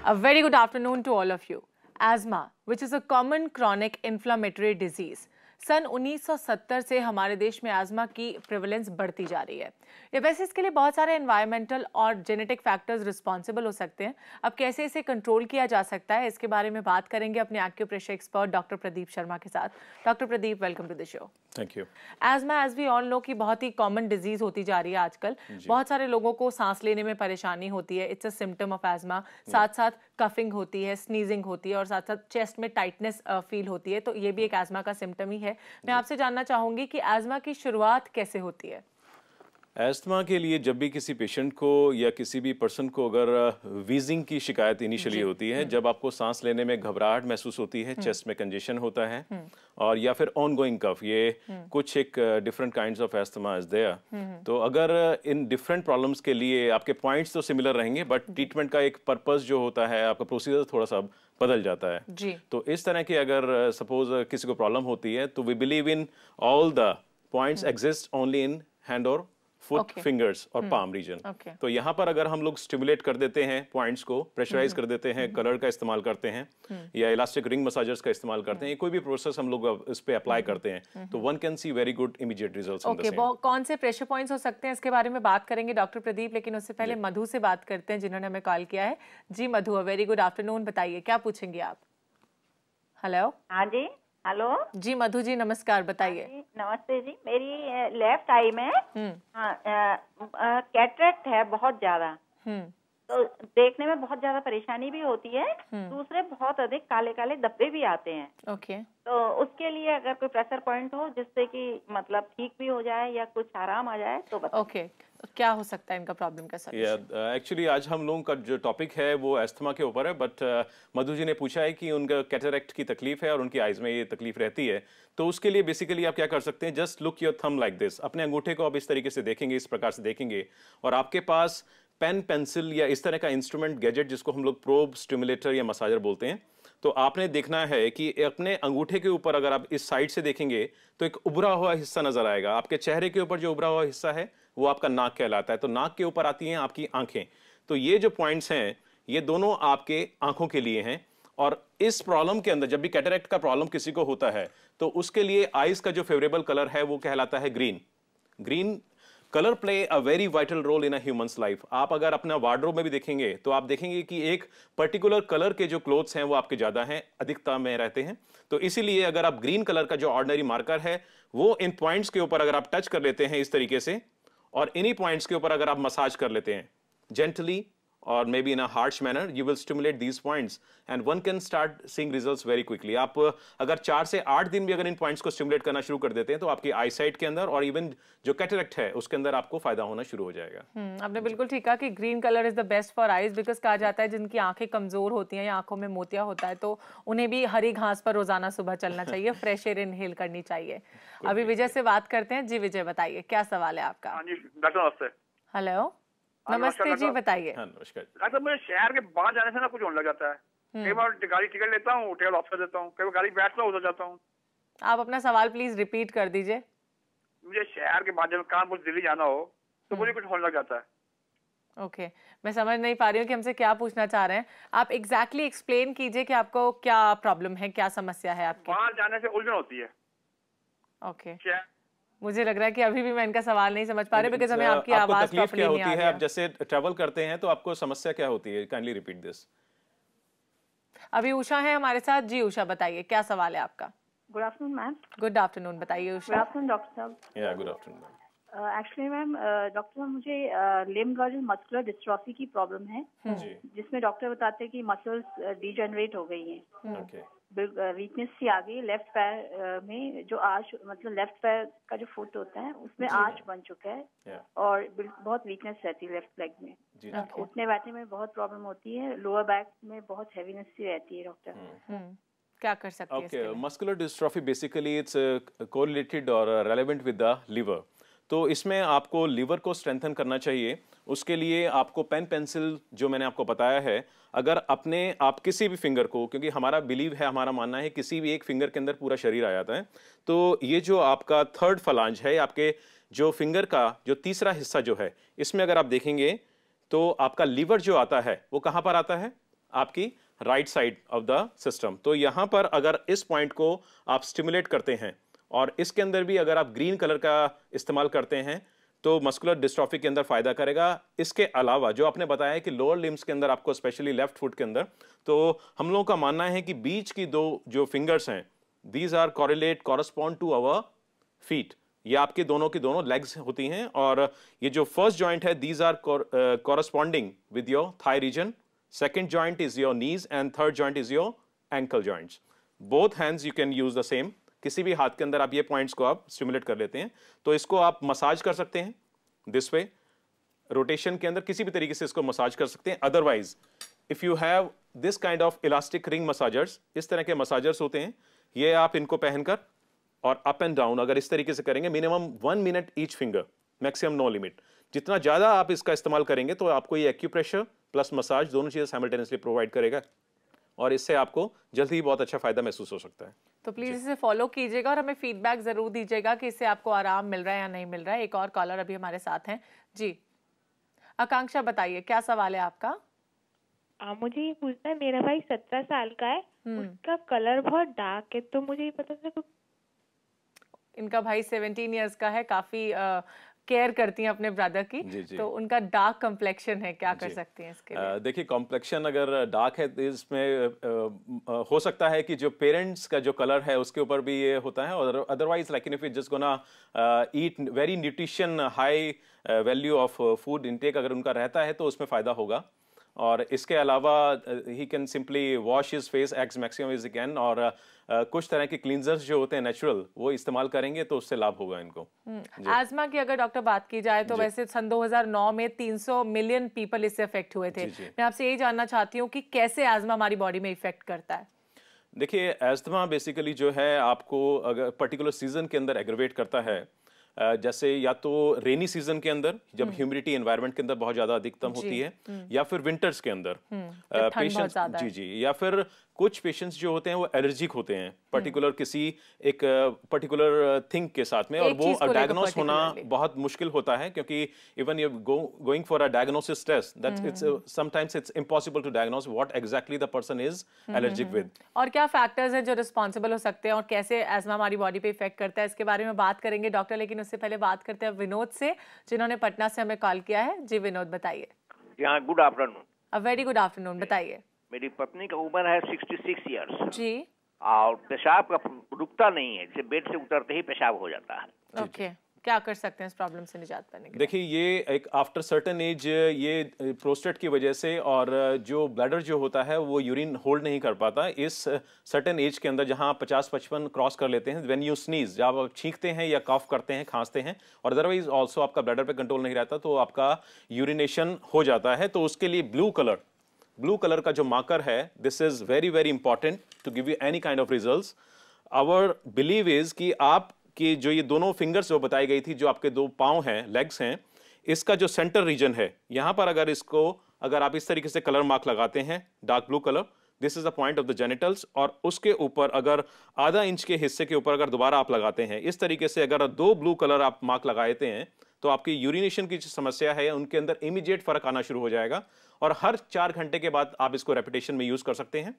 A very good afternoon to all of you. Asthma, which is a common chronic inflammatory disease. सन 1970 से हमारे देश में आज़मा की प्रेवलेंस बढ़ती जा रही है। ये वैसे इसके लिए बहुत सारे एनवायरमेंटल और जेनेटिक फैक्टर्स रिस्पॉन्सिबल हो सकते हैं। अब कैसे इसे कंट्रोल किया जा सकता है, इसके बारे में बात करेंगे अपने acupressure expert doctor Pradeep Sharma के साथ। Doctor Pradeep, welcome to the show. Thank you. Asthma, as we all know, की बहुत ही कॉमन डिजीज होती जा रही है आजकल। बहुत सारे लोगों को सांस लेने में परेशानी होती है, इट्स अ सिम्टम ऑफ आज़मा। साथ साथ कफिंग होती है, स्नीजिंग होती है और साथ साथ चेस्ट में टाइटनेस फील होती है, तो ये भी एक आज़मा का सिम्टम ही है। मैं आपसे जानना चाहूंगी कि आज़मा की शुरुआत कैसे होती है? एस्थमा के लिए जब भी किसी पेशेंट को या किसी भी पर्सन को अगर वीजिंग की शिकायत इनिशियली होती है, जब आपको सांस लेने में घबराहट महसूस होती है, चेस्ट में कंजेशन होता है और या फिर ऑनगोइंग कफ, ये कुछ एक different kinds of asthma is there. तो अगर इन डिफरेंट प्रॉब्लम्स के लिए आपके पॉइंट्स तो सिमिलर रहेंगे, बट ट्रीटमेंट का एक पर्पस जो होता है, आपका प्रोसीजर थोड़ा सा बदल जाता है जी। तो इस तरह की अगर सपोज किसी को प्रॉब्लम होती है, तो we believe in all the points exist only in hand और फुट, फिंगर्स और पाम रीजन। तो यहाँ पर अगर हम लोग स्टिमुलेट कर देते हैं पॉइंट्स को, प्रेशराइज कर देते हैं, कलर का इस्तेमाल करते हैं या इलास्टिक रिंग मसाजर्स का इस्तेमाल करते हैं, कोई भी प्रोसेस हम लोग इस पे अप्लाई करते हैं, तो one can see very good immediate results in the same. कौन से प्रेशर पॉइंट्स हो सकते हैं, इसके बारे में बात करेंगे डॉक्टर प्रदीप, लेकिन उससे पहले मधु से बात करते हैं जिन्होंने हमें कॉल किया है। जी मधु, वेरी गुड आफ्टरनून, बताइए क्या पूछेंगे आप? हेलो। हाँ जी, हेलो जी मधु जी, नमस्कार, बताइए। नमस्ते जी, मेरी लेफ्ट आई में कैटरेक्ट है बहुत ज्यादा, तो देखने में बहुत ज्यादा परेशानी भी होती है। दूसरे बहुत अधिक काले काले धब्बे भी आते हैं। ओके। तो उसके लिए अगर कोई प्रेशर पॉइंट हो जिससे कि मतलब ठीक भी हो जाए या कुछ आराम आ जाए तो बताइए। ओके, क्या हो सकता है इनका प्रॉब्लम का सॉल्यूशन? एक्चुअली आज हम लोगों का जो टॉपिक है वो एस्थमा के ऊपर है, बट मधु जी ने पूछा है कि उनका कैटरेक्ट की तकलीफ है और उनकी आइज में ये तकलीफ रहती है। तो उसके लिए बेसिकली आप क्या कर सकते हैं, just look your thumb like this. अपने अंगूठे को आप इस तरीके से देखेंगे, इस प्रकार से देखेंगे, और आपके पास पेन, पेंसिल या इस तरह का इंस्ट्रूमेंट, गैजेट, जिसको हम लोग प्रोब, स्टिमुलेटर या मसाजर बोलते हैं, तो आपने देखना है कि अपने अंगूठे के ऊपर अगर आप इस साइड से देखेंगे तो एक उभरा हुआ हिस्सा नजर आएगा। आपके चेहरे के ऊपर जो उभरा हुआ हिस्सा है वो आपका नाक कहलाता है। तो नाक के ऊपर आती हैं आपकी आंखें। तो ये जो पॉइंट्स हैं ये दोनों आपके आंखों के लिए हैं। और इस प्रॉब्लम के अंदर जब भी कैटरेक्ट का प्रॉब्लम किसी को होता है तो उसके लिए आइज का जो फेवरेबल कलर है वो कहलाता है green. Green colour play a very vital role in a human's life. आप अगर अपना वार्डरोब में भी देखेंगे तो आप देखेंगे कि एक पर्टिकुलर कलर के जो क्लोथ्स हैं वो आपके ज्यादा हैं, अधिकता में रहते हैं। तो इसीलिए अगर आप ग्रीन कलर का जो ऑर्डिनरी मार्कर है वो इन पॉइंट्स के ऊपर अगर आप टच कर लेते हैं इस तरीके से, और इन्हीं पॉइंट्स के ऊपर अगर आप मसाज कर लेते हैं जेंटली और may be in a harsh manner, you will stimulate these points and one can start seeing results very quickly. आप अगर 4 से 8 दिन भी अगर इन पॉइंट्स को स्टिमुलेट करना शुरू कर देते हैं तो आपकी आई साइट के अंदर और इवन जो कैटरेक्ट है उसके अंदर आपको फायदा होना शुरू हो जाएगा। आपने बिल्कुल ठीक कहा कि green colour is the best for eyes, because कहा जाता है जिनकी आंखें कमजोर होती हैं या आंखों में मोतिया होता है तो उन्हें भी हरी घास पर रोजाना सुबह चलना चाहिए, फ्रेश एयर इनहेल करनी चाहिए। अभी विजय से बात करते हैं। जी विजय, बताइए क्या सवाल है आपका? नमस्ते। हेलो, नमस्ते जी, बताइए। नमस्कार। डॉक्टर, मुझे शहर के बाहर जाने से ना कुछ होने लग जाता है। कई बार गाड़ी टिकट लेता हूँ, टेबल ऑफ कर देता हूँ, कई बार गाड़ी बैठता हूँ, उधर जाता हूँ। आप अपना सवाल प्लीज रिपीट कर दीजिए। मुझे शहर के बाद जब कानपुर दिल्ली जाना हो तो मुझे कुछ होने लग जाता है। ओके, मैं समझ नहीं पा रही हूँ कि हमसे क्या पूछना चाह रहे हैं। आप एग्जैक्टली एक्सप्लेन कीजिए कि आपको क्या प्रॉब्लम है, क्या समस्या है आपकी। बाहर जाने से उलझन होती है। ओके, मुझे लग रहा है कि अभी भी मैं इनका सवाल नहीं समझ पा रही, बिकॉज़ हमें आपकी आवाज तकलीफ क्या होती है? आप जैसे ट्रैवल करते हैं तो आपको समस्या क्या होती है? Kindly repeat this. अभी उषा है हमारे साथ। जी उषा, बताइए क्या सवाल है आपका? Good afternoon ma'am. Good afternoon, बताइए उषा। गुड आफ्टरनून डॉक्टर साहब। या good afternoon. Actually ma'am, doctor साहब मुझे लिम्ब गर्ल मस्कुलर डिस्ट्रॉफी की प्रॉब्लम है, जिसमें डॉक्टर बताते हैं कि मसल्स डिजेनरेट हो गई हैं। ओके। वीकनेस सी आ गई लेफ्ट पैर में, जो आर्च, मतलब लेफ्ट पैर का जो फुट होता है उसमें आर्च बन चुका है और बहुत वीकनेस रहती है लेफ्ट लेग में। उठने बैठने में बहुत प्रॉब्लम होती है, लोअर बैक में बहुत हैवीनेस सी रहती है डॉक्टर। क्या कर सकते हैं? Okay, muscular dystrophy basically it's correlated और रेलेवेंट विद द लिवर। तो इसमें आपको लिवर को स्ट्रेंथन करना चाहिए। उसके लिए आपको पेन, पेंसिल, जो मैंने आपको बताया है, अगर अपने आप किसी भी फिंगर को, क्योंकि हमारा बिलीव है, हमारा मानना है किसी भी एक फिंगर के अंदर पूरा शरीर आ जाता है, तो ये जो आपका थर्ड फलांज है, आपके जो फिंगर का जो तीसरा हिस्सा जो है, इसमें अगर आप देखेंगे तो आपका लीवर जो आता है वो कहाँ पर आता है? आपकी right side of the system. तो यहाँ पर अगर इस पॉइंट को आप स्टिमुलेट करते हैं और इसके अंदर भी अगर आप ग्रीन कलर का इस्तेमाल करते हैं तो मस्कुलर डिस्ट्रॉफी के अंदर फायदा करेगा। इसके अलावा जो आपने बताया कि लोअर लिम्स के अंदर आपको स्पेशली लेफ्ट फुट के अंदर, तो हम लोगों का मानना है कि बीच की दो जो फिंगर्स हैं, these are correspond to our feet, ये आपके दोनों की दोनों लेग्स होती हैं। और ये जो फर्स्ट जॉइंट है, these are corresponding with your thigh region, second joint is your knees and third joint is your ankle joints. Both hands you can use the same, किसी भी हाथ के अंदर आप ये पॉइंट्स को आप स्टिमुलेट कर लेते हैं। तो इसको आप मसाज कर सकते हैं दिस वे, रोटेशन के अंदर किसी भी तरीके से इसको मसाज कर सकते हैं। Otherwise if you have this kind of elastic ring मसाजर्स, इस तरह के मसाजर्स होते हैं, ये आप इनको पहनकर और अप एंड डाउन अगर इस तरीके से करेंगे, minimum 1 minute each finger, maximum no limit. जितना ज्यादा आप इसका इस्तेमाल करेंगे तो आपको ये एक्यूप्रेशर प्लस मसाज दोनों चीजें साइमल्टेनियसली प्रोवाइड करेगा और इससे आपको जल्दी ही बहुत अच्छा फायदा महसूस हो सकता है। तो प्लीज इसे फॉलो कीजिएगा और हमें फीडबैक जरूर दीजिएगा कि इससे आपको आराम मिल रहा है या नहीं मिल रहा है। एक और कॉलर अभी हमारे साथ हैं जी। आकांक्षा बताइए क्या सवाल है आपका? मुझे ये पूछना है, मेरा भाई 17 साल का है, उसका कलर बहुत डार्क है, तो मुझे ये पता चला। इनका भाई 17 इयर्स का है, काफी केयर करती हैं अपने ब्रदर की। जी। तो उनका डार्क कॉम्प्लेक्शन है, क्या कर सकती हैं इसके लिए? देखिए कॉम्प्लेक्शन अगर डार्क है तो इसमें हो सकता है कि जो पेरेंट्स का जो कलर है उसके ऊपर भी ये होता है, और otherwise like if you just gonna eat very nutrition high value of food intake अगर उनका रहता है तो उसमें फायदा होगा। और इसके अलावा he can simply wash his face x maximum is can, और कुछ तरह के क्लींजर्स जो होते हैं नेचुरल वो इस्तेमाल करेंगे तो उससे लाभ होगा इनको। एस्मा की अगर डॉक्टर बात की जाए तो वैसे सन 2009 में 300 मिलियन पीपल इससे अफेक्ट हुए थे। मैं आपसे यही जानना चाहती हूँ कि कैसे एस्मा हमारी बॉडी में इफेक्ट करता है? देखिए एस्थमा बेसिकली जो है आपको अगर पर्टिकुलर सीजन के अंदर एग्रवेट करता है, जैसे या तो रेनी सीजन के अंदर जब ह्यूमिडिटी एनवायरनमेंट के अंदर बहुत ज्यादा अधिकतम होती है, या फिर विंटर्स के अंदर पेशेंट्स जी, या फिर कुछ पेशेंट्स जो होते हैं वो एलर्जिक होते हैं पर्टिकुलर किसी एक पर्टिकुलर थिंग के साथ में, और वो डायग्नोस होना बहुत मुश्किल होता है क्योंकि even you going for a diagnosis test that it's sometimes it's impossible to diagnose what exactly the person is allergic with. और क्या फैक्टर्स हैं जो रिस्पॉन्सिबल हो सकते हैं और कैसे एस्मा हमारी बॉडी पे इफेक्ट करता है, इसके बारे में बात करेंगे डॉक्टर। लेकिन उससे पहले बात करते हैं विनोद से, जिन्होंने पटना से हमें कॉल किया है। जी विनोद बताइए। Good afternoon. A very good afternoon, बताइए। मेरी पत्नी का उम्र है 66 इयर्स जी, और पेशाब का रुकता नहीं है, जैसे बेड से उतरते ही पेशाब हो जाता है। ओके, क्या कर सकते हैं इस प्रॉब्लम से निजात पाने के लिए? देखिए ये एक आफ्टर सर्टेन एज ये प्रोस्टेट की वजह से और जो ब्लैडर जो होता है वो यूरिन होल्ड नहीं कर पाता इस सर्टेन एज के अंदर, जहां 50-55 क्रॉस कर लेते हैं, व्हेन यू स्नीज, जब आप छींकते हैं या कॉफ करते हैं, खांसते हैं, और अदरवाइज ऑल्सो आपका ब्लैडर पे कंट्रोल नहीं रहता तो आपका यूरिनेशन हो जाता है। तो उसके लिए ब्लू कलर का जो मार्कर है, this is very very important to give you any kind of results. Our believe is कि आप कि जो ये दोनों फिंगर्स जो बताई गई थी, जो आपके दो पांव हैं, लेग्स हैं, इसका जो सेंटर रीजन है यहां पर अगर आप इस तरीके से कलर मार्क लगाते हैं dark blue colour, this is the point of the genitals, और उसके ऊपर अगर आधा इंच के हिस्से के ऊपर अगर दोबारा आप लगाते हैं इस तरीके से, अगर 2 ब्लू कलर आप मार्क लगाते हैं तो आपकी यूरिनेशन की जो समस्या है उनके अंदर इमीडिएट फर्क आना शुरू हो जाएगा। और हर 4 घंटे के बाद आप इसको रेपिटेशन में यूज कर सकते हैं,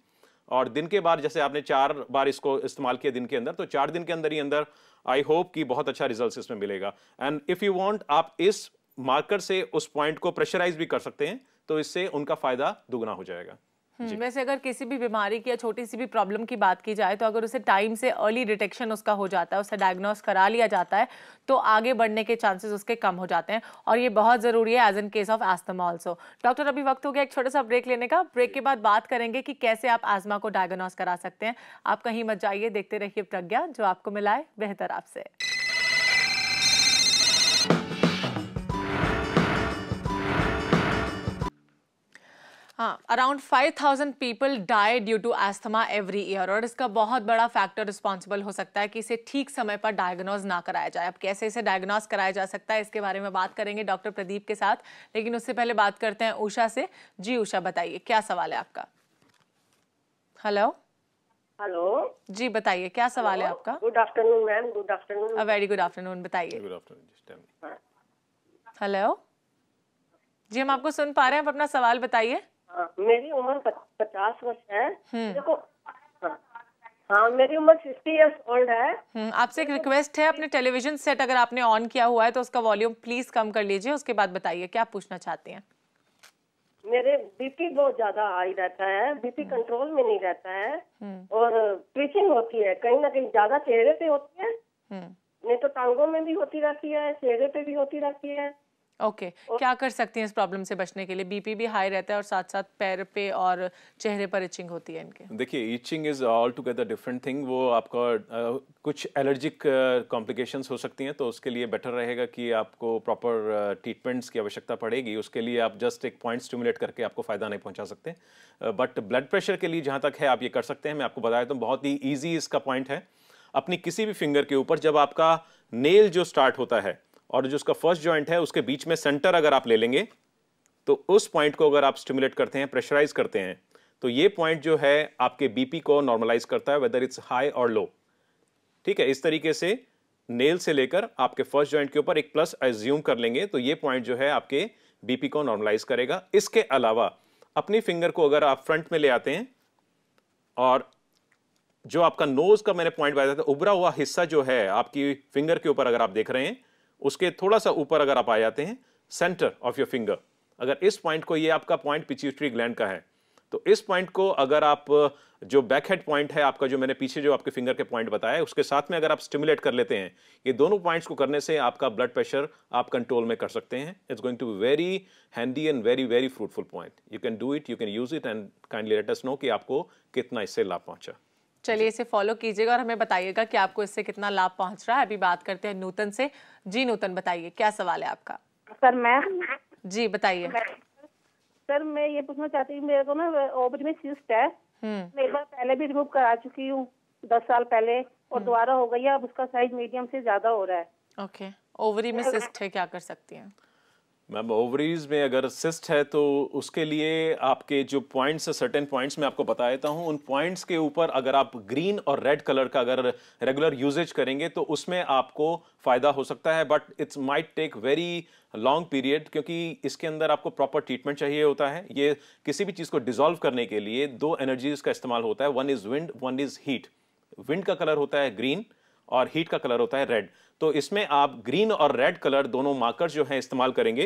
और दिन के बाद जैसे आपने 4 बार इसको इस्तेमाल किया दिन के अंदर, तो 4 दिन के अंदर ही अंदर आई होप कि बहुत अच्छा रिजल्ट इसमें मिलेगा। एंड इफ यू वांट, आप इस मार्कर से उस पॉइंट को प्रेशराइज भी कर सकते हैं, तो इससे उनका फायदा दुगना हो जाएगा। वैसे अगर किसी भी बीमारी की या छोटी सी भी प्रॉब्लम की बात की जाए तो अगर उसे टाइम से अर्ली डिटेक्शन उसका हो जाता है, उसे डायग्नोस करा लिया जाता है, तो आगे बढ़ने के चांसेस उसके कम हो जाते हैं, और ये बहुत जरूरी है as in case of asthma also. Doctor अभी वक्त हो गया एक छोटा सा ब्रेक लेने का। ब्रेक के बाद बात करेंगे कि कैसे आप एस्थमा को डायग्नोस करा सकते हैं। आप कहीं मत जाइए, देखते रहिए प्रज्ञा, जो आपको मिलाए बेहतर आपसे। हाँ, around 5000 people die due to asthma every year, और इसका बहुत बड़ा फैक्टर रिस्पॉन्सिबल हो सकता है कि इसे ठीक समय पर डायग्नोज ना कराया जाए। अब कैसे इसे डायग्नोज कराया जा सकता है, इसके बारे में बात करेंगे डॉक्टर प्रदीप के साथ, लेकिन उससे पहले बात करते हैं उषा से। जी उषा बताइए, क्या सवाल है आपका? हेलो जी बताइए, क्या सवाल है आपका? Good afternoon ma'am. Good afternoon. Very good afternoon, बताइए। Good afternoon. हेलो जी, हम आपको सुन पा रहे हैं, आप अपना सवाल बताइए। मेरी उम्र 50 वर्ष है। देखो, हाँ मेरी उम्र 60 इयर्स ओल्ड है। आपसे एक रिक्वेस्ट है, अपने टेलीविजन सेट अगर आपने ऑन किया हुआ है तो उसका वॉल्यूम प्लीज कम कर लीजिए, उसके बाद बताइए क्या पूछना चाहते हैं। मेरे बीपी बहुत ज्यादा हाई रहता है, बीपी कंट्रोल में नहीं रहता है और ट्विचिंग होती है, कहीं ना कहीं ज्यादा चेहरे पे होती है, नहीं तो टांगों में भी होती रहती है, चेहरे पे भी होती रहती है। ओके, क्या कर सकती हैं इस प्रॉब्लम से बचने के लिए? बीपी भी हाई रहता है और साथ साथ पैर पे और चेहरे पर इचिंग होती है इनके। देखिए, itching is altogether different thing. वो आपका कुछ एलर्जिक कॉम्प्लिकेशंस हो सकती हैं, तो उसके लिए बेटर रहेगा कि आपको प्रॉपर ट्रीटमेंट्स की आवश्यकता पड़ेगी। उसके लिए आप जस्ट एक पॉइंट स्टिमुलेट करके आपको फ़ायदा नहीं पहुंचा सकते। बट ब्लड प्रेशर के लिए जहाँ तक है आप ये कर सकते हैं। मैं आपको बताया तो बहुत ही ईजी इसका पॉइंट है। अपनी किसी भी फिंगर के ऊपर जब आपका नेल जो स्टार्ट होता है और जो उसका फर्स्ट जॉइंट है उसके बीच में सेंटर अगर आप ले लेंगे, तो उस पॉइंट को अगर आप स्टिमुलेट करते हैं, प्रेशराइज करते हैं, तो ये पॉइंट जो है आपके बीपी को नॉर्मलाइज करता है, वेदर इट्स हाई और लो। ठीक है, इस तरीके से नेल से लेकर आपके फर्स्ट जॉइंट के ऊपर एक प्लस एज्यूम कर लेंगे तो ये पॉइंट जो है आपके बीपी को नॉर्मलाइज करेगा। इसके अलावा अपनी फिंगर को अगर आप फ्रंट में ले आते हैं और जो आपका नोज का मैंने पॉइंट बताया था, उभरा हुआ हिस्सा जो है आपकी फिंगर के ऊपर अगर आप देख रहे हैं, उसके थोड़ा सा ऊपर अगर आप आ जाते हैं, सेंटर ऑफ योर फिंगर, अगर इस पॉइंट को, ये आपका पॉइंट पिट्यूटरी ग्लैंड का है, तो इस पॉइंट को अगर आप जो बैक हेड पॉइंट है आपका, जो मैंने पीछे जो आपके फिंगर के पॉइंट बताया, उसके साथ में अगर आप स्टिमुलेट कर लेते हैं, ये दोनों पॉइंट्स को करने से आपका ब्लड प्रेशर आप कंट्रोल में कर सकते हैं। It's going to be very handy and very very fruitful point. You can do it, you can use it and kindly let us know कि आपको कितना इससे लाभ पहुंचा। चलिए, इसे फॉलो कीजिएगा और हमें बताइएगा कि आपको इससे कितना लाभ पहुंच रहा है। अभी बात करते हैं नूतन से। जी नूतन, बताइए क्या सवाल है आपका। सर मैं जी बताइए। सर मैं ये पूछना चाहती हूँ, मेरे को ना ओवरी में सिस्ट है। मैं एक बार पहले भी रिमूव करा चुकी हूँ 10 साल पहले, और दोबारा हो गई है। अब उसका साइज मीडियम से ज्यादा हो रहा है। ओके, ओवरी में सिस्ट है, क्या कर सकती हैं? मैम, ओवरीज में अगर सिस्ट है तो उसके लिए आपके जो पॉइंट्स, सर्टेन पॉइंट्स मैं आपको बता देता हूं। उन पॉइंट्स के ऊपर अगर आप ग्रीन और रेड कलर का अगर रेगुलर यूजेज करेंगे तो उसमें आपको फायदा हो सकता है, but it's might take very long period, क्योंकि इसके अंदर आपको प्रॉपर ट्रीटमेंट चाहिए होता है। ये किसी भी चीज़ को डिसॉल्व करने के लिए 2 एनर्जीज का इस्तेमाल होता है, one is wind, one is heat. Wind का कलर होता है ग्रीन और हीट का कलर होता है रेड। तो इसमें आप ग्रीन और रेड कलर दोनों मार्कर्स जो हैं इस्तेमाल करेंगे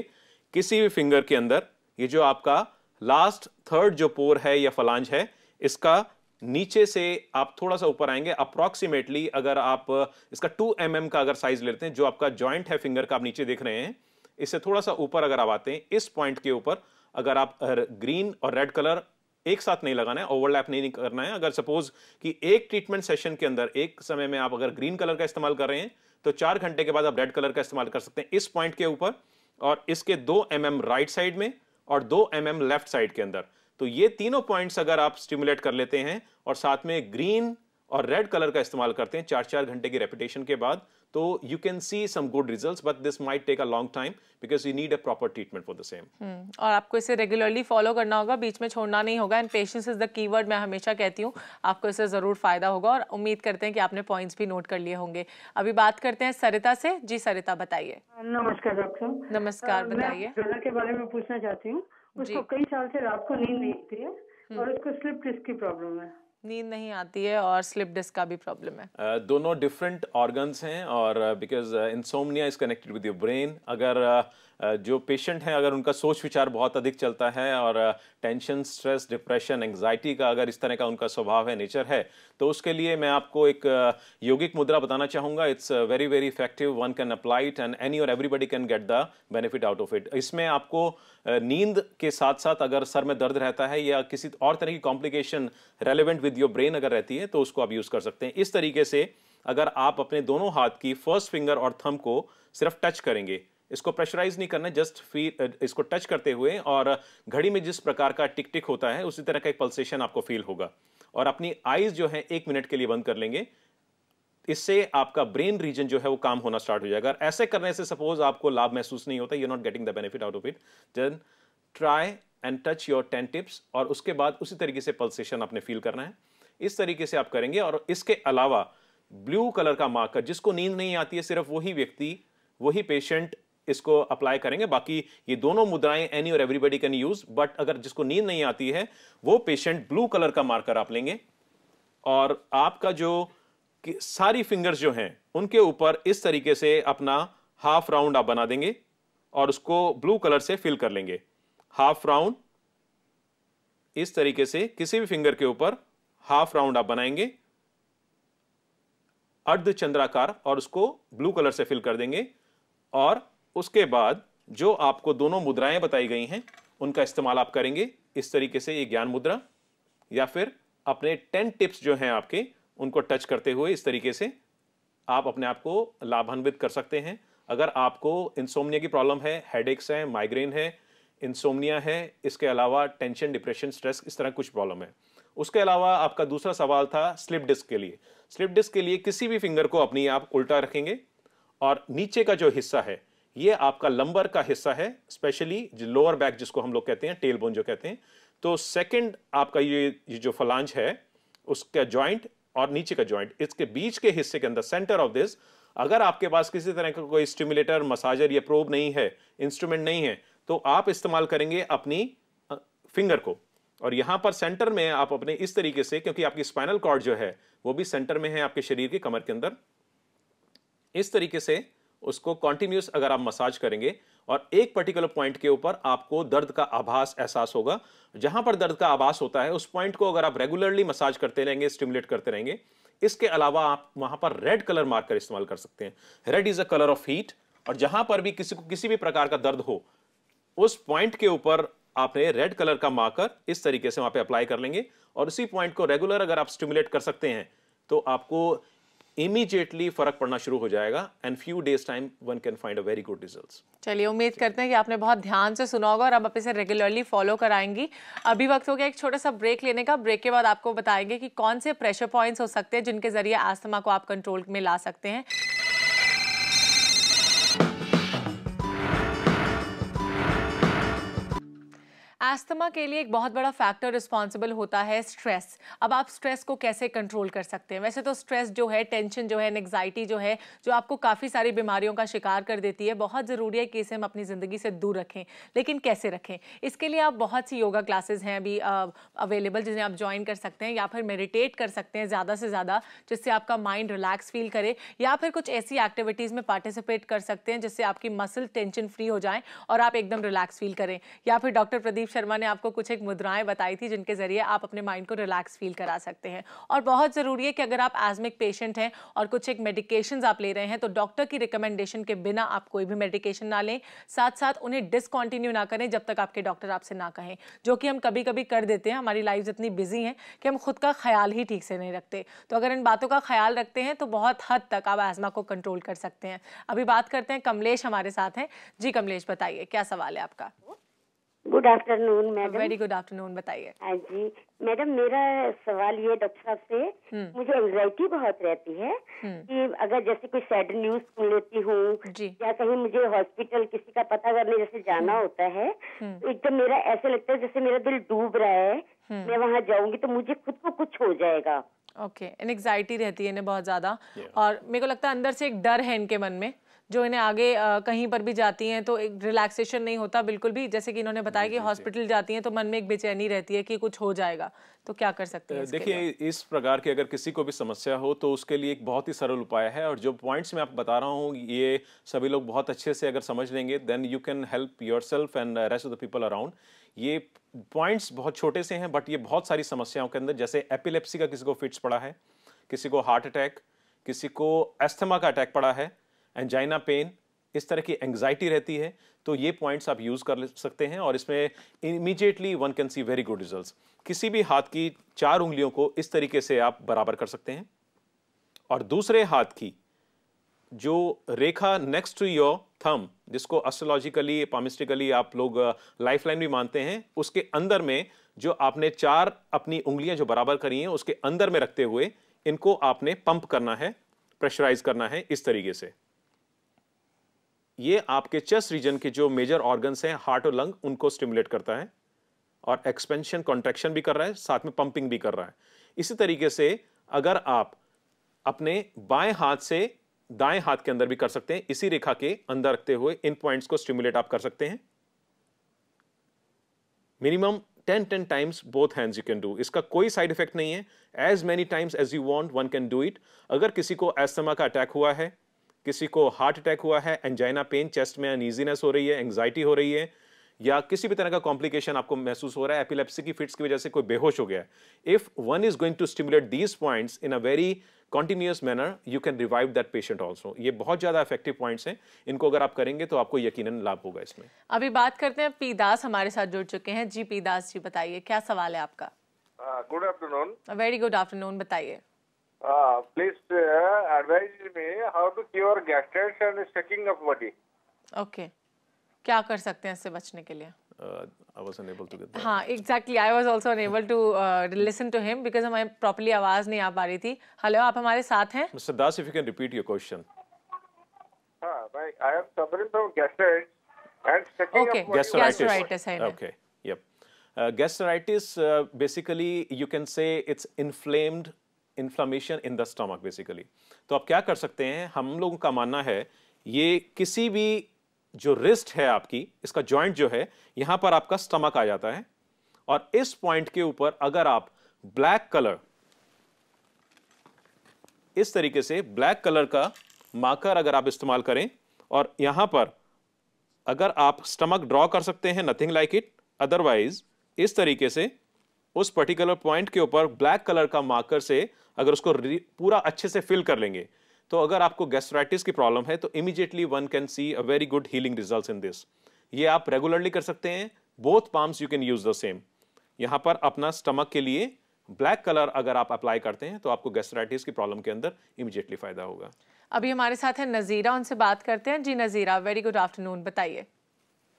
किसी भी फिंगर के अंदर। ये जो आपका लास्ट थर्ड जो पोर है या फलांज है, इसका नीचे से आप थोड़ा सा ऊपर आएंगे अप्रॉक्सीमेटली। अगर आप इसका 2 mm का अगर साइज लेते हैं, जो आपका जॉइंट है फिंगर का आप नीचे देख रहे हैं, इससे थोड़ा सा ऊपर अगर आप आते हैं, इस पॉइंट के ऊपर अगर आप ग्रीन और रेड कलर एक साथ नहीं लगाना है, ओवरलैप नहीं करना है। अगर सपोज कि एक ट्रीटमेंट सेशन के अंदर एक समय में आप अगर ग्रीन कलर का इस्तेमाल कर रहे हैं, तो 4 घंटे के बाद आप रेड कलर का इस्तेमाल कर सकते हैं इस पॉइंट के ऊपर, और इसके 2 mm राइट साइड में और 2 mm लेफ्ट साइड के अंदर। तो ये तीनों पॉइंट्स अगर आप स्टिमुलेट कर लेते हैं और साथ में ग्रीन और रेड कलर का इस्तेमाल करते हैं 4-4 घंटे की रेपिटेशन के बाद, तो you can see some good results, but this might take a long time because you need a proper treatment for the same. और आपको इसे रेगुलरली फॉलो करना होगा, बीच में छोड़ना नहीं होगा। And patience is the keyword, मैं हमेशा कहती हूँ। आपको इससे जरूर फायदा होगा और उम्मीद करते हैं कि आपने पॉइंट्स भी नोट कर लिए होंगे। अभी बात करते हैं सरिता से। जी सरिता, बताइए। नमस्कार डॉक्टर साहब। नमस्कार, बताइए। मैं के बारे में पूछना चाहती हूँ। उसको कई साल से रात को नींद नहीं आती है और उसको स्लिप डिस्क की प्रॉब्लम है। नींद नहीं आती है और स्लिप डिस्क का भी प्रॉब्लम है। दोनों डिफरेंट ऑर्गन्स हैं और because insomnia is connected with your brain. अगर जो पेशेंट हैं अगर उनका सोच विचार बहुत अधिक चलता है और टेंशन, स्ट्रेस, डिप्रेशन, एंग्जाइटी का अगर इस तरह का उनका स्वभाव है, नेचर है, तो उसके लिए मैं आपको एक यौगिक मुद्रा बताना चाहूँगा। It's very very effective, one can apply it and any और everybody can get the benefit out of it. इसमें आपको नींद के साथ साथ अगर सर में दर्द रहता है या किसी और तरह की complication relevant with your brain अगर रहती है, तो उसको आप यूज़ कर सकते हैं। इस तरीके से अगर आप अपने दोनों हाथ की फर्स्ट फिंगर और थंब को सिर्फ टच करेंगे, इसको प्रेशराइज नहीं करना, जस्ट फील, इसको टच करते हुए, और घड़ी में जिस प्रकार का टिक टिक होता है उसी तरह का एक पल्सेशन आपको फील होगा, और अपनी आईज जो है 1 मिनट के लिए बंद कर लेंगे। इससे आपका ब्रेन रीजन जो है वो काम होना स्टार्ट हो जाएगा। ऐसे करने से सपोज आपको लाभ महसूस नहीं होता, you are not getting the benefit out of it, then try and touch your 10 tips, और उसके बाद उसी तरीके से पल्सेशन आपने फील करना है। इस तरीके से आप करेंगे। और इसके अलावा ब्लू कलर का मार्कर, जिसको नींद नहीं आती है, सिर्फ वही व्यक्ति, वही पेशेंट इसको अप्लाई करेंगे। बाकी ये दोनों मुद्राएं एनी और एवरीबॉडी कैन यूज, बट अगर जिसको नींद नहीं आती है वो पेशेंट ब्लू कलर का मार्कर आप लेंगे और आपका जो सारी फिंगर्स जो हैं उनके ऊपर इस तरीके से अपना हाफ राउंड आप बना देंगे और उसको ब्लू कलर से फिल कर लेंगे। हाफ राउंड इस तरीके से किसी भी फिंगर के ऊपर हाफ राउंड आप बनाएंगे अर्धचंद्राकार और उसको ब्लू कलर से फिल कर देंगे। और उसके बाद जो आपको दोनों मुद्राएं बताई गई हैं उनका इस्तेमाल आप करेंगे इस तरीके से, ये ज्ञान मुद्रा, या फिर अपने 10 टिप्स जो हैं आपके उनको टच करते हुए इस तरीके से आप अपने आप को लाभान्वित कर सकते हैं। अगर आपको इंसोम्निया की प्रॉब्लम है, हेडेक्स है, माइग्रेन है, इंसोम्निया है, इसके अलावा टेंशन, डिप्रेशन, स्ट्रेस, इस तरह कुछ प्रॉब्लम है। उसके अलावा आपका दूसरा सवाल था स्लिप डिस्क के लिए। स्लिप डिस्क के लिए किसी भी फिंगर को अपनी आप उल्टा रखेंगे और नीचे का जो हिस्सा है ये आपका लंबर का हिस्सा है, स्पेशली जो लोअर बैक जिसको हम लोग कहते हैं, टेल बोन जो कहते हैं। तो सेकंड आपका ये जो फलांज है उसका जॉइंट और नीचे का जॉइंट, इसके बीच के हिस्से के अंदर, सेंटर ऑफ दिस, अगर आपके पास किसी तरह का कोई स्टिमुलेटर, मसाजर या प्रोब नहीं है, इंस्ट्रूमेंट नहीं है, तो आप इस्तेमाल करेंगे अपनी फिंगर को और यहां पर सेंटर में आप अपने इस तरीके से, क्योंकि आपकी स्पाइनल कॉर्ड जो है वो भी सेंटर में है आपके शरीर के कमर के अंदर, इस तरीके से उसको कॉन्टिन्यूस अगर आप मसाज करेंगे और एक पर्टिकुलर पॉइंट के ऊपर आपको दर्द का आभास एहसास होगा। जहां पर दर्द का आभास होता है उस पॉइंट को अगर आप रेगुलरली मसाज करते रहेंगे, स्टिमुलेट करते रहेंगे, इसके अलावा आप वहां पर रेड कलर मार्कर इस्तेमाल कर सकते हैं। Red is a colour of heat, और जहां पर भी किसी को किसी भी प्रकार का दर्द हो उस पॉइंट के ऊपर आपने रेड कलर का मार्कर इस तरीके से वहां पे अप्लाई कर लेंगे और उसी पॉइंट को रेगुलर अगर आप स्टिमुलेट कर सकते हैं तो आपको इमीडिएटली फर्क पड़ना शुरू हो जाएगा and few days time one can find a very good results. चलिए, उम्मीद करते हैं कि आपने बहुत ध्यान से सुना होगा और अब आप इसे रेगुलरली फॉलो कराएंगी। अभी वक्त हो गया एक छोटा सा ब्रेक लेने का। ब्रेक के बाद आपको बताएंगे कि कौन से प्रेशर पॉइंट्स हो सकते हैं जिनके जरिए अस्थमा को आप कंट्रोल में ला सकते हैं। अस्थमा के लिए एक बहुत बड़ा फैक्टर रिस्पॉन्सिबल होता है स्ट्रेस। अब आप स्ट्रेस को कैसे कंट्रोल कर सकते हैं? वैसे तो स्ट्रेस जो है, टेंशन जो है, एंग्जाइटी जो है, जो आपको काफ़ी सारी बीमारियों का शिकार कर देती है, बहुत ज़रूरी है कि इसे हम अपनी ज़िंदगी से दूर रखें। लेकिन कैसे रखें? इसके लिए आप बहुत सी योगा क्लासेस हैं अभी अवेलेबल जिन्हें आप ज्वाइन कर सकते हैं, या फिर मेडिटेट कर सकते हैं ज़्यादा से ज़्यादा, जिससे आपका माइंड रिलैक्स फील करे, या फिर कुछ ऐसी एक्टिविटीज़ में पार्टिसिपेट कर सकते हैं जिससे आपकी मसल टेंशन फ्री हो जाएं और आप एकदम रिलैक्स फील करें। या फिर डॉक्टर प्रदीप शर्मा ने आपको कुछ एक मुद्राएं बताई थी जिनके जरिए आप अपने माइंड को रिलैक्स फील करा सकते हैं। और बहुत ज़रूरी है कि अगर आप एस्मिक पेशेंट हैं और कुछ एक मेडिकेशंस आप ले रहे हैं तो डॉक्टर की रिकमेंडेशन के बिना आप कोई भी मेडिकेशन ना लें, साथ साथ उन्हें डिसकंटिन्यू ना करें जब तक आपके डॉक्टर आपसे ना कहें, जो कि हम कभी कभी कर देते हैं। हमारी लाइफ इतनी बिजी है कि हम खुद का ख्याल ही ठीक से नहीं रखते। तो अगर इन बातों का ख्याल रखते हैं तो बहुत हद तक आप एस्मा को कंट्रोल कर सकते हैं। अभी बात करते हैं, कमलेश हमारे साथ हैं। जी कमलेश, बताइए क्या सवाल है आपका? Good afternoon madam. Very good afternoon, बताइए। हाँ जी मैडम, मेरा सवाल ये डॉक्टर साहब से, मुझे एंजाइटी बहुत रहती है कि अगर जैसे कोई सैड न्यूज सुन लेती हूँ या कहीं मुझे हॉस्पिटल किसी का पता करने जैसे जाना होता है तो एकदम मेरा ऐसे लगता है जैसे मेरा दिल डूब रहा है, मैं वहाँ जाऊंगी तो मुझे खुद को कुछ हो जाएगा। ओके, एंग्जाइटी रहती है इन्हें बहुत ज्यादा, और मेरे को लगता है अंदर से एक डर है इनके मन में जो इन्हें आगे कहीं पर भी जाती हैं तो एक रिलैक्सेशन नहीं होता बिल्कुल भी। जैसे कि इन्होंने बताया कि हॉस्पिटल जाती हैं तो मन में एक बेचैनी रहती है कि कुछ हो जाएगा, तो क्या कर सकते हैं? देखिए, इस प्रकार की अगर किसी को भी समस्या हो तो उसके लिए एक बहुत ही सरल उपाय है, और जो पॉइंट्स मैं आपको बता रहा हूँ ये सभी लोग बहुत अच्छे से अगर समझ लेंगे then you can help yourself and rest of the people around. ये पॉइंट्स बहुत छोटे से हैं बट ये बहुत सारी समस्याओं के अंदर, जैसे एपिलेप्सी का किसी को फिट्स पड़ा है, किसी को हार्ट अटैक, किसी को अस्थमा का अटैक पड़ा है, एंजाइना पेन, इस तरह की एंग्जाइटी रहती है, तो ये पॉइंट्स आप यूज कर सकते हैं और इसमें immediately one can see very good results. किसी भी हाथ की 4 उंगलियों को इस तरीके से आप बराबर कर सकते हैं और दूसरे हाथ की जो रेखा नेक्स्ट टू योर थंब, जिसको एस्ट्रोलॉजिकली पामिस्टिकली आप लोग लाइफलाइन भी मानते हैं, उसके अंदर में जो आपने 4 अपनी उंगलियां जो बराबर करी हैं उसके अंदर में रखते हुए इनको आपने पंप करना है, प्रेशराइज करना है इस तरीके से। ये आपके चेस्ट रीजन के जो मेजर ऑर्गन्स हैं, हार्ट और लंग, उनको स्टिमुलेट करता है और एक्सपेंशन कॉन्ट्रैक्शन भी कर रहा है, साथ में पंपिंग भी कर रहा है। इसी तरीके से अगर आप अपने बाएं हाथ से दाएं हाथ के अंदर भी कर सकते हैं, इसी रेखा के अंदर रखते हुए इन पॉइंट्स को स्टिमुलेट आप कर सकते हैं। Minimum 10 times both hands you can do. इसका कोई साइड इफेक्ट नहीं है, as many times as you want one can do it. अगर किसी को एस्थमा का अटैक हुआ है, किसी को हार्ट अटैक हुआ है, एंजाइना पेन, चेस्ट में अनईजीनेस हो रही है, एंग्जाइटी हो रही है, या किसी भी तरह का कॉम्प्लिकेशन आपको महसूस हो रहा है, एपिलेप्सी की फिट्स की वजह से कोई बेहोश हो गया है, if one is going to stimulate these points in a very continuous manner you can revive that patient also। ये बहुत ज्यादा इफेक्टिव पॉइंट्स हैं, इनको अगर आप करेंगे तो आपको यकीनन लाभ होगा इसमें। अभी बात करते हैं, पी दास हमारे साथ जुड़ चुके हैं। जी पी दास जी, बताइए क्या सवाल है आपका? Good afternoon. Very good afternoon, बताइए। Please advise me how to cure gastritis and stucking of body. Okay, क्या कर सकते हैं इससे बचने के लिए? I was unable to get that. हाँ, exactly. I was also unable to listen to him because हमें properly आवाज नहीं आ पा रही थी। हेलो, आप हमारे साथ हैं? Mr. Das, if you can repeat your question. I am suffering from gastritis and stacking Okay, of body. gastritis है इन्हें। Okay, yep. Gastritis, basically you can say it's inflammation in the stomach basically. तो आप क्या कर सकते हैं, हम लोगों का मानना है ये किसी भी जो रिस्ट है आपकी, इसका जॉइंट जो है, यहां पर आपका स्टमक आ जाता है, और इस पॉइंट के ऊपर अगर आप ब्लैक कलर, इस तरीके से ब्लैक कलर का मार्कर अगर आप इस्तेमाल करें, और यहां पर अगर आप स्टमक ड्रॉ कर सकते हैं, नथिंग लाइक इट, अदरवाइज इस तरीके से उस पर्टिकुलर पॉइंट के ऊपर ब्लैक कलर का मार्कर से अगर उसको पूरा अच्छे से फिल कर लेंगे, तो अगर आपको गैस्ट्राइटिस की प्रॉब्लम है तो immediately one can see a very good healing results in this. ये आप रेगुलरली कर सकते हैं, both palms you can use the same. यहां पर अपना स्टमक के लिए ब्लैक कलर अगर आप अप्लाई करते हैं तो आपको गैस्ट्राइटिस की प्रॉब्लम के अंदर इमीडिएटली फायदा होगा। अभी हमारे साथ है नजीरा, उनसे बात करते हैं। जी नजीरा, वेरी गुड आफ्टरनून, बताइए।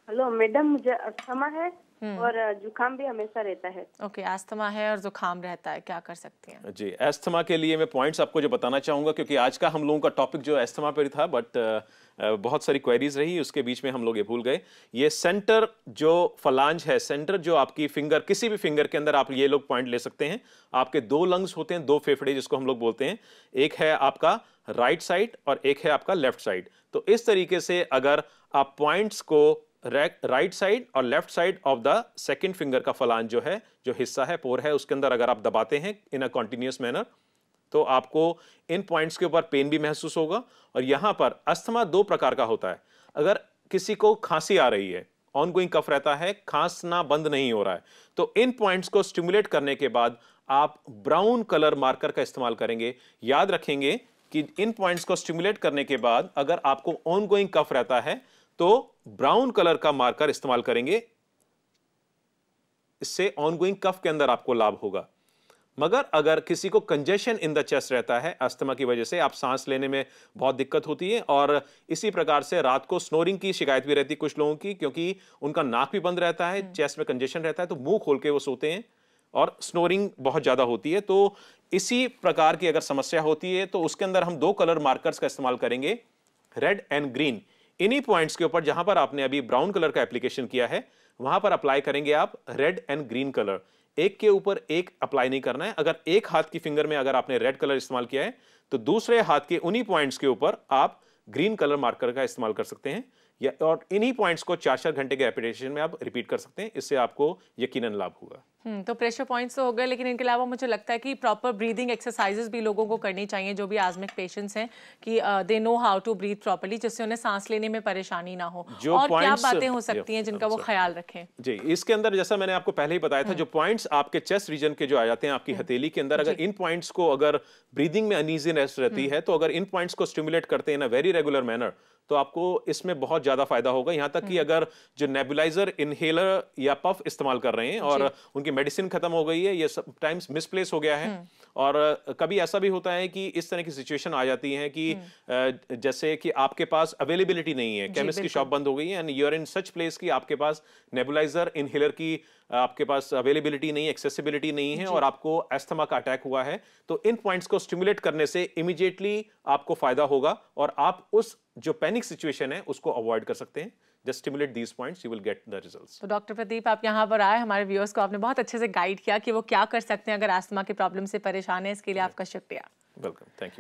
हेलो मैडम, मुझे अस्थमा है और जुकाम भी हमेशा रहता है। ओके, अस्थमा है और जुकाम रहता है, क्या कर सकते हैं? जी, अस्थमा के लिए मैं पॉइंट्स आपको जो बताना चाहूंगा, क्योंकि आज का हम लोगों का टॉपिक जो अस्थमा पर था, बट बहुत सारी क्वेरीज रही, उसके बीच में हम लोग ये भूल गए। ये सेंटर जो फलांज है, सेंटर जो आपकी फिंगर, किसी भी फिंगर के अंदर आप ये लोग पॉइंट ले सकते हैं। आपके दो लंग्स होते हैं, दो फेफड़े जिसको हम लोग बोलते हैं, एक है आपका राइट साइड और एक है आपका लेफ्ट साइड। तो इस तरीके से अगर आप पॉइंट्स को राइट साइड और left side of the second finger का फलांज जो है, जो हिस्सा है, पोर है, उसके अंदर अगर आप दबाते हैं इन अ कॉन्टिन्यूअस मैनर, तो आपको इन पॉइंट्स के ऊपर पेन भी महसूस होगा। और यहां पर अस्थमा दो प्रकार का होता है। अगर किसी को खांसी आ रही है, ऑनगोइंग कफ रहता है, खांसना बंद नहीं हो रहा है, तो इन पॉइंट्स को स्टिमुलेट करने के बाद आप ब्राउन कलर मार्कर का इस्तेमाल करेंगे। याद रखेंगे कि इन पॉइंट्स को स्टिमुलेट करने के बाद अगर आपको ऑनगोइंग कफ रहता है तो ब्राउन कलर का मार्कर इस्तेमाल करेंगे, इससे ऑनगोइंग कफ के अंदर आपको लाभ होगा। मगर अगर किसी को कंजेशन इन द चेस्ट रहता है अस्थमा की वजह से, आप सांस लेने में बहुत दिक्कत होती है, और इसी प्रकार से रात को स्नोरिंग की शिकायत भी रहती है कुछ लोगों की, क्योंकि उनका नाक भी बंद रहता है, चेस्ट में कंजेशन रहता है, तो मुंह खोल के वो सोते हैं और स्नोरिंग बहुत ज्यादा होती है। तो इसी प्रकार की अगर समस्या होती है तो उसके अंदर हम दो कलर मार्कर्स का इस्तेमाल करेंगे, रेड एंड ग्रीन। इन्हीं पॉइंट्स के ऊपर जहां पर आपने अभी ब्राउन कलर का एप्लीकेशन किया है, वहां पर अप्लाई करेंगे आप रेड एंड ग्रीन कलर। एक के ऊपर एक अप्लाई नहीं करना है। अगर एक हाथ की फिंगर में अगर आपने रेड कलर इस्तेमाल किया है, तो दूसरे हाथ के उन्हीं पॉइंट्स के ऊपर आप ग्रीन कलर मार्कर का इस्तेमाल कर सकते हैं, या और इन्हीं पॉइंट्स को 4-4 घंटे के रेपिटेशन में आप रिपीट कर सकते हैं। इससे आपको यकीनन लाभ होगा। तो प्रेशर पॉइंट्स तो हो गए, लेकिन इनके अलावा मुझे लगता है कि प्रॉपर ब्रीदिंग एक्सरसाइजेस भी लोगों को करनी चाहिए, जो भी आज़मिक पेशेंट्स हैं, कि they know how to breathe properly, जिससे उन्हें सांस लेने में परेशानी ना हो। और क्या बातें हो सकती हैं जिनका वो ख्याल रखें? जी, इसके अंदर जैसा मैंने आपको पहले ही बताया था, जो पॉइंट्स आपके चेस्ट रीजन के जो आ जाते हैं आपकी हथेली के अंदर, अगर इन पॉइंट्स को अगर ब्रीदिंग में अनईजीनेस रहती है, तो अगर इन पॉइंट्स को स्टिमुलेट करते हैं इन अ वेरी रेगुलर मैनर, तो आपको इसमें बहुत ज्यादा फायदा होगा। यहां तक कि अगर जो नेबुलाइजर, इनहेलर या पफ इस्तेमाल कर रहे हैं और उनकी मेडिसिन खत्म हो गई है, ये समटाइम्स मिसप्लेस हो गया है, और कभी ऐसा भी होता है कि इस तरह की सिचुएशन आ जाती है कि जैसे कि आपके पास अवेलेबिलिटी नहीं है, केमिस्ट की शॉप बंद हो गई है, and you are in such place कि आपके पास नेबुलाइजर, इनहेलर की आपके पास अवेलेबिलिटी नहीं है, एक्सेसिबिलिटी नहीं है, और आपको अस्थमा का अटैक हुआ है, तो इन पॉइंट्स को स्टिमुलेट करने से इमीडिएटली आपको फायदा होगा, और आप उस जो पैनिक सिचुएशन है उसको अवॉइड कर सकते हैं। Just stimulate these points, you will get the results. तो डॉक्टर प्रदीप, आप यहाँ पर आए, हमारे व्यूअर्स को आपने बहुत अच्छे से गाइड किया कि वो क्या कर सकते हैं अगर अस्थमा की प्रॉब्लम से परेशान है। इसके लिए आपका शुक्रिया। Welcome, thank you.